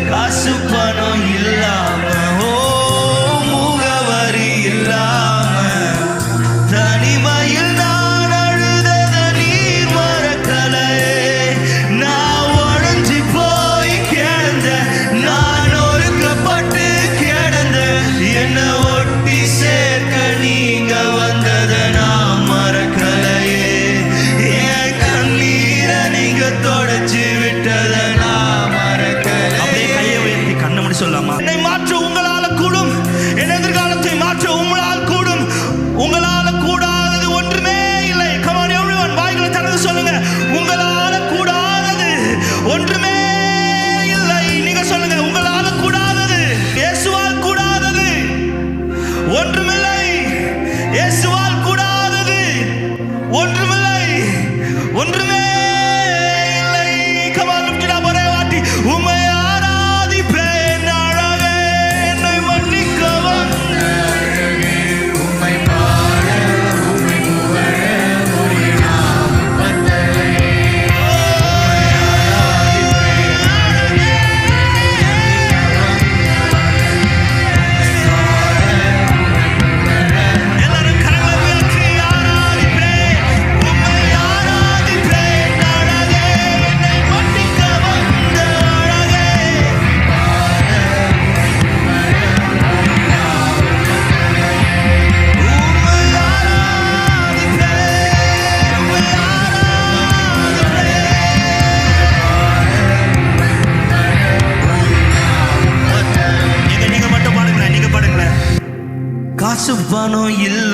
காசு பணம் இல்லாம, முகவரி இல்லாம, தனிமையில் நான் அழுதத நீர் மறக்கலையே. நான் உடைஞ்சு போய் கிடந்த, நான் ஒருக்கப்பட்டு கிடந்த, என்ன ஒட்டி சேர்க்க நீங்க வந்தத நான் மறக்கலையே. என் கண்ணீரை நீங்க தொடச்சு விட்டத நான் மறக்கலையே. அப்படியே கையை உயர்த்தி கண்ணை முடி சொல்லாமா? என்னை மாற்ற உங்களால கூடும், என் எதிர்காலத்தை மாற்ற உங்களால் கூடும். உங்களால கூடாதது ஒன்றுமே இல்லை. Come on everyone, வாய்களை திறந்து சொல்லுங்க. உங்களால கூடாதது ஒன்றுமே இல்லை. நீங்க சொல்லுங்க, உங்களால கூடாதது, இயேசுவால் கூடாதது ஒன்றுமில்லை. இயேசுவால் கூடாதது ஒன்றுமில்லை, ஒன்றுமே இல்லை. Come on, lift it up ஒரே வாட்டி. உம்மை ஆராதிப்பேன் அழகே, என்னை மன்னிக்க வந்த அழகே, உம்மை பாட உம்மை புகழ ஒரு நாமம் வந்ததே. எல்லாரும் கரங்களை உயர்த்தி ஆராதிப்பேன், உம்மை ஆராதிப்பேன் அழகே, என்னை மன்னிக்க வந்த அழகே. நீங்க மட்டும் பாடுங்களேன், நீங்க பாடுங்களேன். காசு பணம் இல்ல